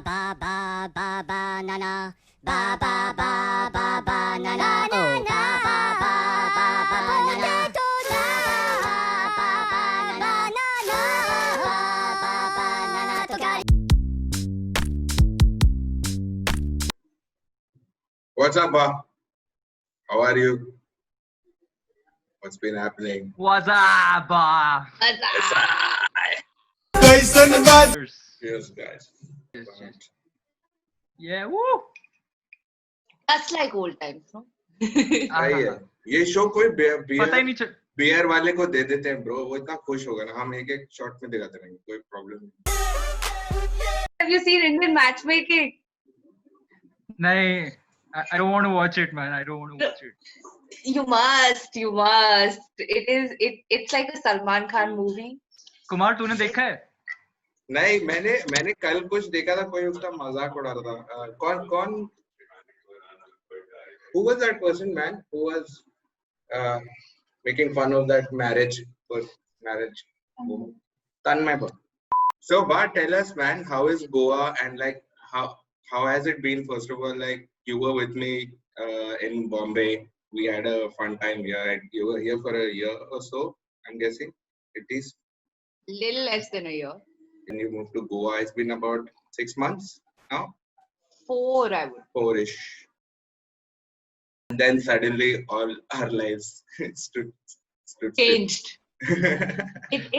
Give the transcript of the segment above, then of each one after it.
ba ba ba ba na na. Ba ba ba ba ba na na. Oh ba ba ba ba ba na na. Ba ba ba ba na na. Ba ba ba na na. To got it. What's up, Ba? How are you? What's been happening? What's up? Kaisa. Cheers, guys. Yeah, woo! That's like old times, no? सही है ये show कोई पता ही नहीं चल beer वाले को दे देते हैं ब्रो वो इतना खुश होगा ना हम एक एक शॉट में दिखाते रहेंगे कोई प्रॉब्लम नहीं Have you seen Indian matchmaking? नहीं I don't want to watch it, man. I don't want to watch it. You must. It's like a Salman Khan movie. Kumar तूने देखा है? नहीं मैंने कल कुछ देखा था कोई उसका मजाक उड़ा रहा था कौन who was that person man who was making fun of that marriage woman? Tanmay Bhatt. So but tell us man how is Goa and like how has it been first of all like you were with me in Bombay we had a fun time here you were here for a year or so I'm guessing it is Little less than a year. and you moved to Goa it's been about 6 months now 4, I would. 4ish and then suddenly all our lives stood Changed. still.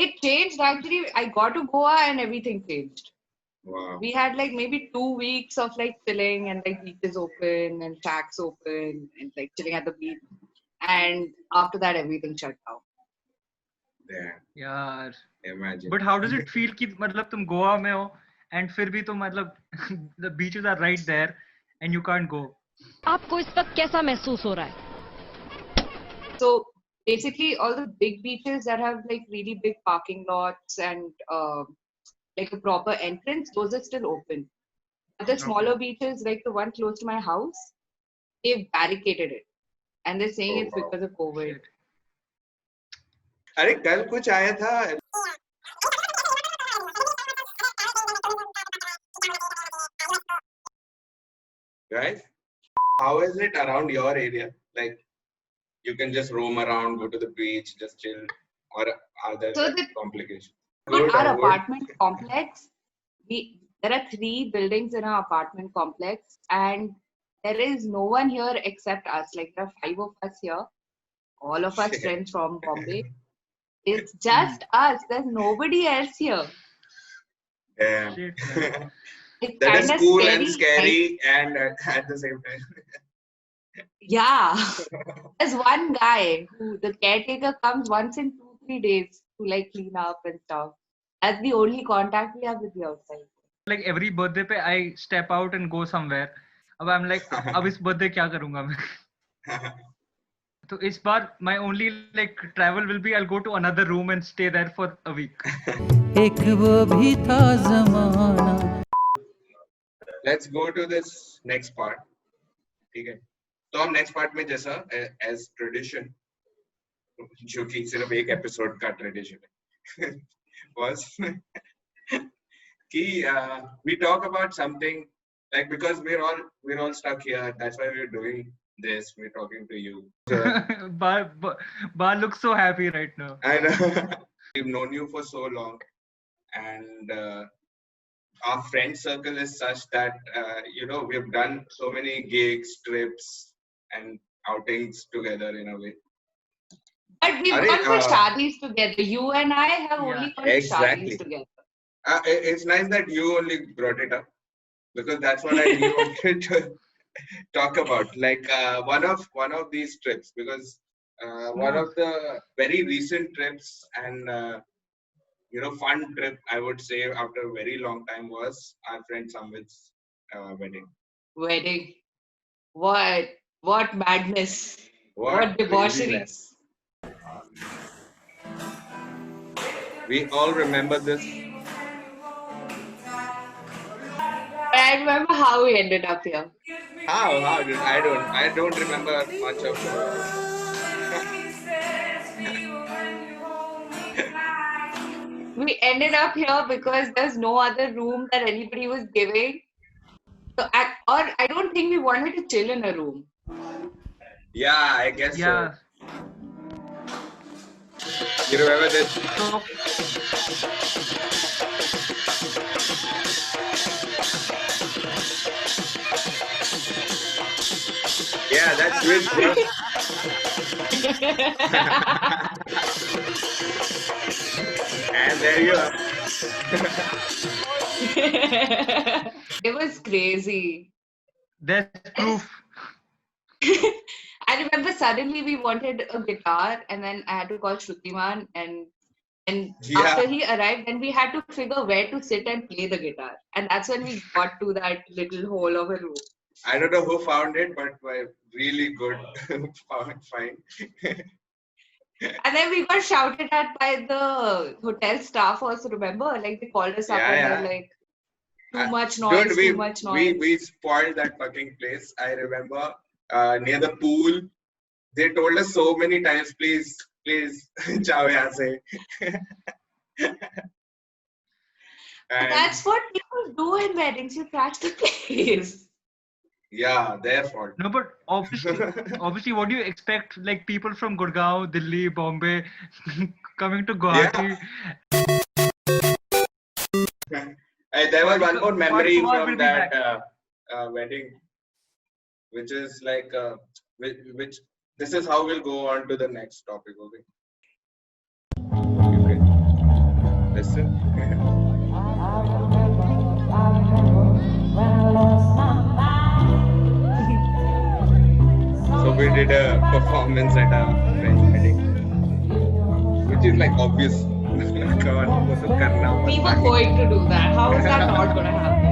It changed actually. I got to Goa and everything changed. Wow. We had like maybe 2 weeks of like chilling and like beaches open and shacks open and like chilling at the beach. And after that, everything shut down. Damn. यार. Imagine. But how does it feel कि मतलब तुम गोवा में हो and फिर भी तुम मतलब the beaches are right there and you can't go. आपको इस वक्त कैसा महसूस हो रहा है? So basically, all the big beaches that have like really big parking lots and like a proper entrance, those are still open. But the smaller beaches, like the one close to my house, they've barricaded it, and they're saying it's because of COVID. Shit. अरे कल कुछ आया था guys how is it around your area like you can just roam around go to the beach just chill or are there So complications our apartment complex, there are 3 buildings in our apartment complex, and there is no one here except us. Like there are 5 of us here, all of us friends from Bombay. It's just us. There's nobody else here. Damn. Shit, man. It's That is kind of cool scary. and scary and at the same time Yeah. There's one guy who the caretaker comes once in 2-3 days to like clean up and stuff. That's the only contact we have with the outside. Like every birthday पे I step out and go somewhere. अब I'm like अब इस birthday क्या करूँगा मैं? तो इस बार my only like travel will be I'll go to another room and stay there for a week. एक वो भी था ज़माना. let's go to this next part ठीक है तो हम next part में जैसा as tradition जो कि सिर्फ एक एपिसोड का ट्रेडिशन है was कि we talk about something like because we're all stuck here that's why we're doing this we're talking to you Ba looks so happy right now. and we've known you for so long and our friend circle is such that you know we've done so many gigs trips and outings together in a way But we've gone for shadis together. You and I have only gone to exactly. shadis together. It's nice that you only brought it up because that's what I really wanted to talk about. Like one of these trips because one of the very recent trips and you know fun trip I would say after a very long time was our friend Samvid's wedding. Wedding. What madness. What debauchery. craziness. We all remember this. I remember how we ended up here. How did I don't remember much of it. We ended up here because there's no other room that anybody was giving. Or I don't think we wanted to chill in a room. Yeah, I guess Yeah. so. You remember this? So Yeah, that's Vij, bro. And there you are. It was crazy. there's proof. I remember suddenly we wanted a guitar, and then I had to call Shrutiman, and Yeah. after he arrived, then we had to figure where to sit and play the guitar, and that's when we got to that little hole of a room. I don't know who found it, but really good find. And then we got shouted at by the hotel staff also, remember? Like they called us up Yeah, and yeah. they're like, too much noise, Dude, too much noise. we spoiled that fucking place. I remember near the pool. They told us so many times, please, chao yahan se. And That's what people do in weddings. You trash the place. yeah, their fault. No, but obviously, what do you expect? Like people from Gurgaon, Delhi, Bombay, coming to Guwahati. There was one more memory Kumar will from be that back. wedding, which is like, which this is how we'll go on to the next topic. Okay. You can listen. So we did a performance at a French wedding, which is like obvious. Come on, वो तो करना We पड़ता were है. going to do that. How is that not going to happen?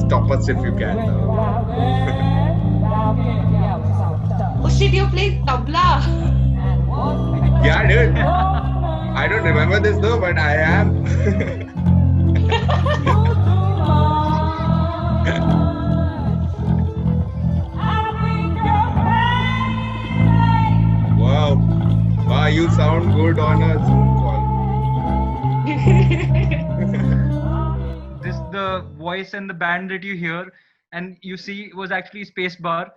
Stop us if you can. Oh shit, you're playing tabla. Yeah, dude. I don't remember this though, but I am. Wow. Wow, you sound good on a Zoom call. This the voice and the band that you hear and you see was actually Spacebar.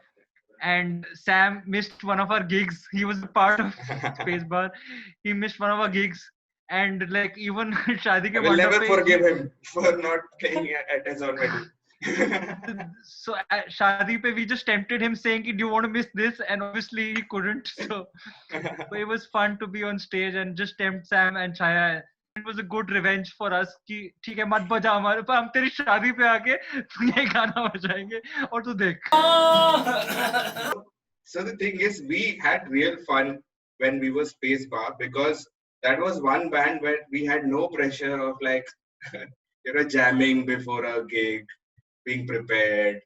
And Sam missed one of our gigs. He was a part of Spacebar. He missed one of our gigs. And like even Shadi I ke will never mandap pe- forgive him for not playing at his own wedding. So at Shadi pe we just tempted him saying, do you want to miss this? And obviously he couldn't. So it was fun to be on stage and just tempt Sam and Chaya. It was a good revenge for us कि ठीक है मत बजा हमारे पर हम तेरी शादी पे आके ये गाना बजाएंगे और तू देख. So the thing is, we had real fun when we were Spacebar because that was one band where we had no pressure of like, jamming before a gig, being prepared,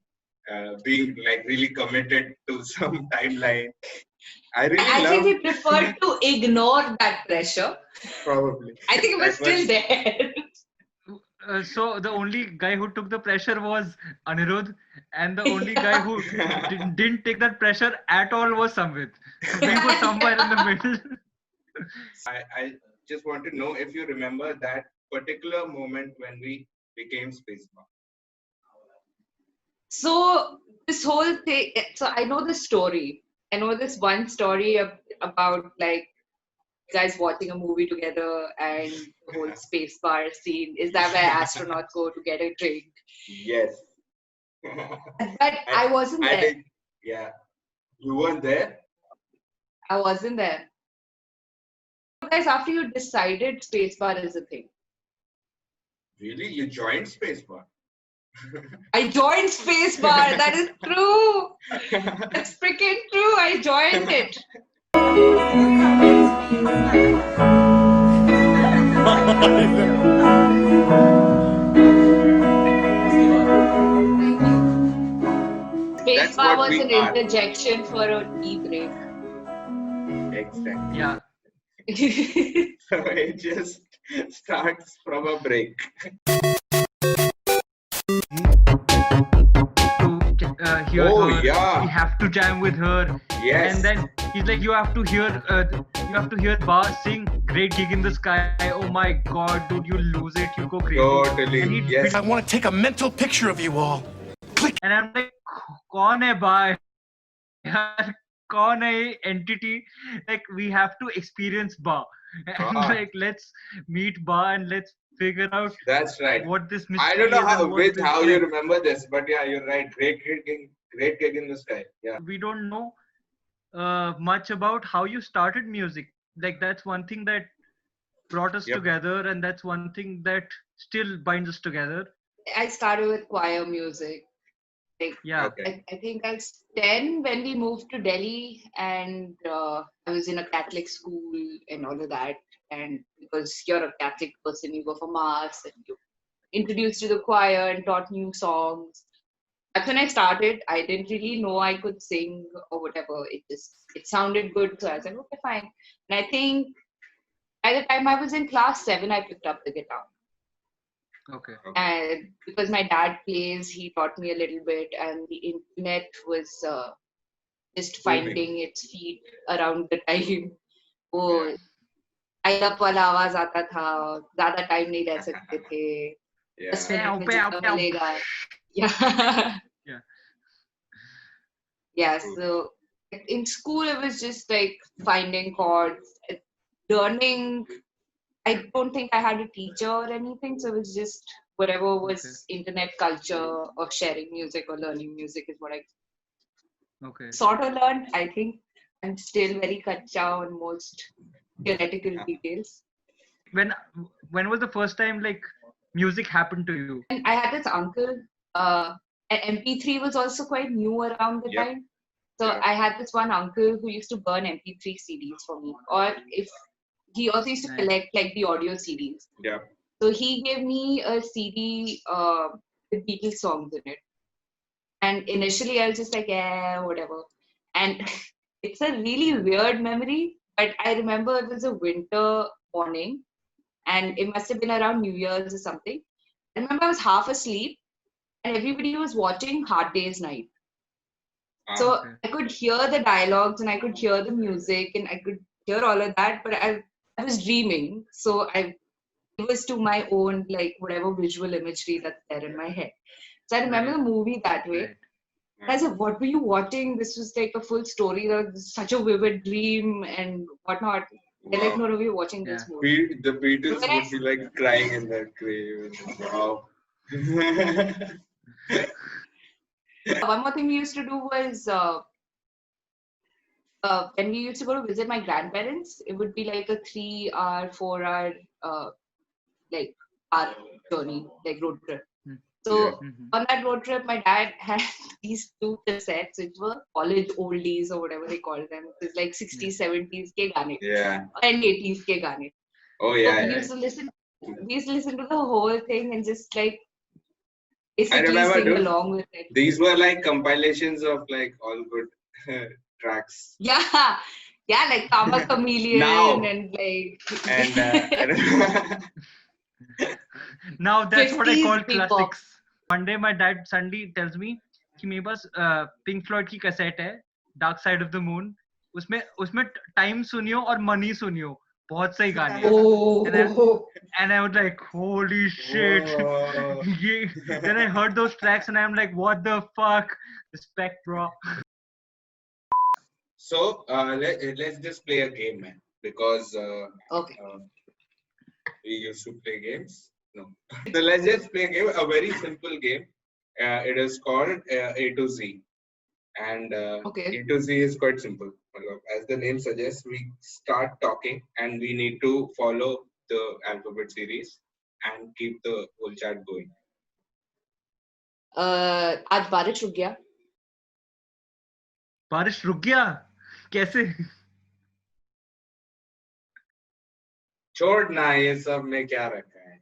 being like really committed to some timeline. I really I love. think we preferred to ignore that pressure. Probably. I think it was That was- still there. So the only guy who took the pressure was Anirudh, and the only guy who didn't take that pressure at all was Samvit. So we were somewhere in the middle. I just want to know if you remember that particular moment when we became Spacebar. So this whole thing, so I know the story. I know this one story about like guys watching a movie together and the whole space bar scene. Is that where astronauts go to get a drink? Yes. But I wasn't there. think, yeah. You weren't there? I wasn't there. Guys, after you decided spacebar is a thing. Really? You joined Spacebar? I joined spacebar. That is true. That's freaking true. I joined it. That's Spacebar what was we an are. interjection for a tea break. Exactly. Yeah. So it just starts from a break. To hear Oh, her, yeah. we have to jam with her. Yes. And then he's like, you have to hear Ba sing great gig in the sky. Oh my god, dude, you lose it, you go crazy. Totally. And Yes. I want to take a mental picture of you all. And I'm like, कौन है bhai? यार, कौन है ये entity? Like, we have to experience Ba. And like, let's meet Ba and let's figure out That's right. what this mystery I don't know is and what this how is. you remember this, but yeah, you're right. Great gig in the sky. Yeah. We don't know much about how you started music. Like, that's one thing that brought us Yep. together, and that's one thing that still binds us together. I started with choir music. Like, Yeah. Okay. I think I was 10 when we moved to Delhi, and I was in a Catholic school and all of that. And because you're a Catholic person, you go for mass and you introduced to the choir and taught new songs. That's when I started. I didn't really know I could sing or whatever. It sounded good, so I was like, okay, fine. And I think by the time I was in class 7, I picked up the guitar. Okay. And because my dad plays, he taught me a little bit, and the internet was just finding its feet around the time. वो dial-up वाला आवाज आता था, ज़्यादा time नहीं रह सकते थे, 10 Yeah. मिनट में जितना मिलेगा. Yeah. Yeah. Yeah, so in school it was just like finding chords, learning. I don't think I had a teacher or anything, so it was just whatever was internet culture of sharing music or learning music is what I sort of learned. I think I'm still very kacha on most theoretical details. When was the first time like music happened to you? And I had this uncle. MP3 was also quite new around the time. So I had this one uncle who used to burn MP3 CDs for me, or if he also used to collect like the audio CDs. Yeah. So he gave me a CD with Beatles songs in it. And initially I was just like, yeah, whatever. And it's a really weird memory, but I remember it was a winter morning and it must have been around New Year's or something. I remember I was half asleep and everybody was watching Hard Day's Night. So I could hear the dialogues and I could hear the music and I could hear all of that, but I was dreaming. So it was to my own, like, whatever visual imagery that's there in my head. So I remember the movie that way. And I said, what were you watching? This was like a full story. That was such a vivid dream and whatnot. They're like, no, we were watching this movie. The Beatles would be like crying in their grave. Wow. One more thing we used to do was when we used to go to visit my grandparents, it would be like a 3-hour, 4-hour like our journey, like road trip. So on that road trip, my dad had these 2 cassettes, which were college oldies or whatever they call them. It's like 60s, 70s ke gaane. Yeah. And 80s ke gaane. Oh yeah. So we used to listen to the whole thing and just like basically sing along with it. These were like compilations of like all good tracks. Yeah, like Kama Chameleon and like. And now that's what I call 50s classics. One day my dad suddenly tells me कि मेरे पास Pink Floyd की cassette है Dark Side of the Moon. उसमें time सुनियो और money सुनियो. बहुत सही गाने हैं. And I was like, holy shit. Then I heard those tracks and I'm like, what the fuck? Respect, bro. So let's just play a game, man. Because we used to play games. No. So let's just play a game, a very simple game. It is called A to Z. And A to Z is quite simple. As the name suggests, we start talking and we need to follow the alphabet series and keep the whole chat going. आज बारिश रुक गया. बारिश रुक गया? कैसे? छोड़ ना ये सब में क्या रखा है.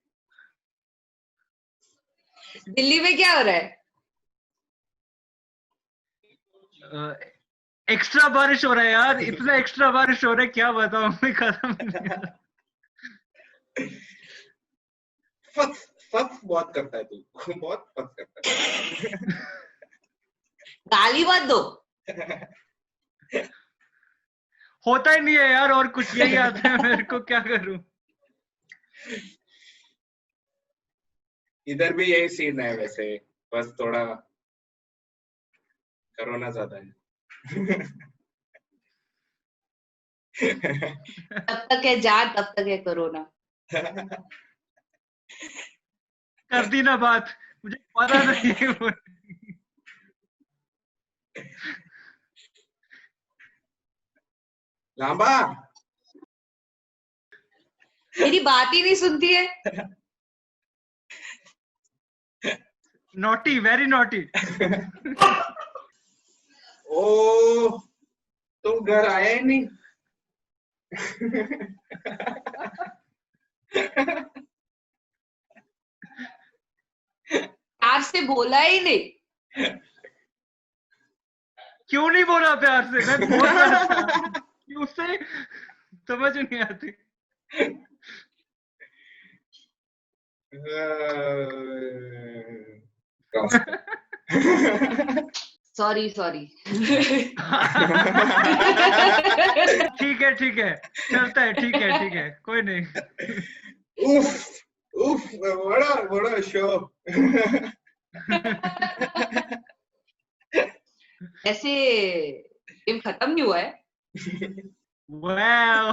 दिल्ली में क्या हो रहा है? एक्स्ट्रा बारिश हो रहा है यार. इतना एक्स्ट्रा बारिश हो रहा है क्या बताऊं मैं. खत्म फक बहुत करता है तू. बहुत फक करता है. गाली मत दो. होता ही नहीं है यार, और कुछ यही आता है मेरे को, क्या करूं? इधर भी यही सीन है वैसे, बस थोड़ा कोरोना ज्यादा है। तब तक है जान, तब तक है कोरोना। कर दी ना बात, मुझे पता नहीं है वो। लांबा मेरी बात ही नहीं सुनती है। Naughty, very naughty. ओ तुम घर आए ही नहीं। प्यार से बोला ही नहीं। क्यों नहीं बोला प्यार से? मैं बोल रहा था, क्यों से समझ नहीं आती। Sorry sorry. ठीक है चलता है, ठीक है, कोई नहीं। उफ उफ, बड़ा शो। ऐसे गेम खत्म नहीं हुआ है। वाह,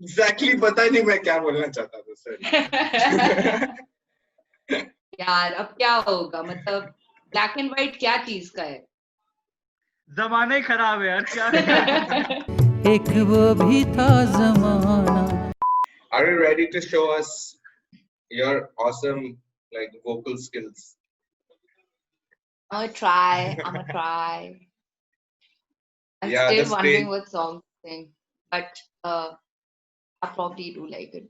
एग्जैक्टली पता नहीं मैं क्या बोलना चाहता था सर। यार अब क्या होगा, मतलब ब्लैक एंड व्हाइट क्या चीज का है? जमाना ही खराब है यार, क्या एक वो भी था जमाना। Are you ready to show us your awesome like vocal skills? I'm gonna try. I'm Yeah, the still wondering stage- what song to sing, but I probably do like it.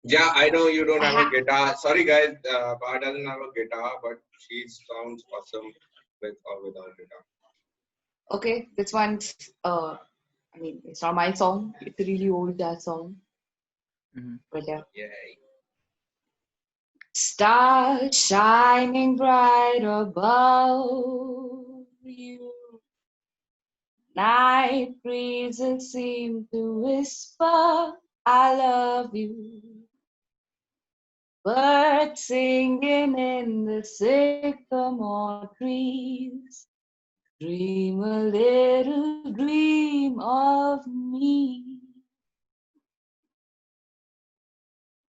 Yeah, I know you don't have a Uh-huh. guitar. Sorry guys, Ba doesn't have a guitar, but she sounds awesome with or without guitar. Okay, this one's I mean, it's not my song. It's a really old jazz song. But yeah. Yay. Stars shining bright above you. Night breezes seem to whisper, I love you. Birds singing in the sycamore trees. Dream a little dream of me.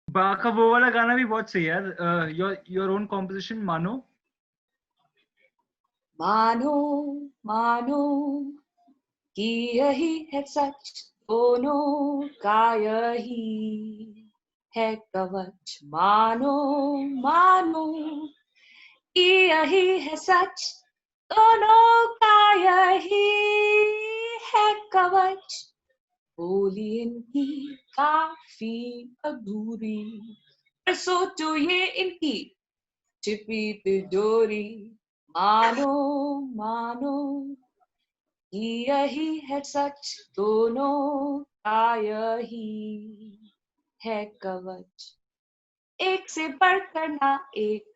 बा का वो वाला गाना भी बहुत सही है यार। योर ओन कॉम्पोजिशन, मानो। मानो मानो कि यही है सच, दोनों का यही है कवच। मानो मानो कि यही है सच, दोनों का यही है कवच। बोली इनकी काफी अधूरी, पर सोचो ये इनकी छिपी तिजोरी। मानो मानो कि यही है सच, दोनों का यही है कवच। एक से बढ़कर ना एक,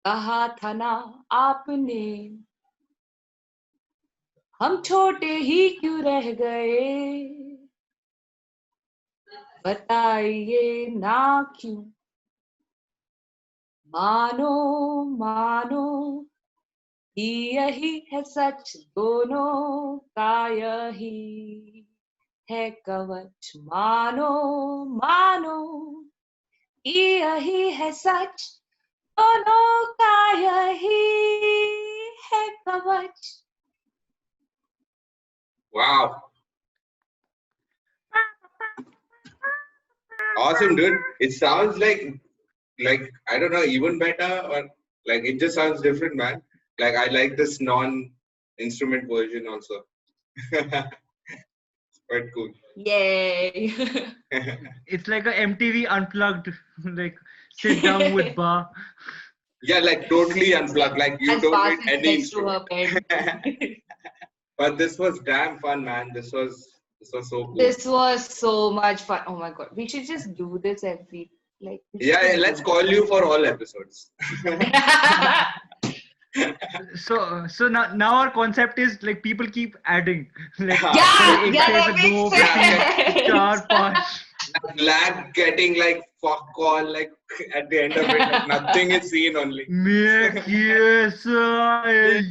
कहा था ना आपने, हम छोटे ही क्यों रह गए, बताइए ना क्यों। मानो मानो कि यही है सच, दोनों का यही है कवच। मानो मानो कि यही है सच, दोनों का यही है कवच। Wow. Awesome, dude. It sounds like I don't know, even better, or like it just sounds different, man. Like I like this non-instrument version also. Quite cool. Yay. It's like a MTV unplugged, like sit down with Ba. Yeah, like totally unplugged. Like you As don't Baa need sits any next to her instrument. bed. But this was damn fun, man. This was so cool. This was so much fun. Oh my god, we should just do this every Like. Yeah, let's call you for all episodes. So now our concept is like people keep adding like Yeah, एक yeah, से that makes दो sense. चार पांच. Lag getting like fuck all, like at the end of it, like nothing is seen only. मैं कैसा है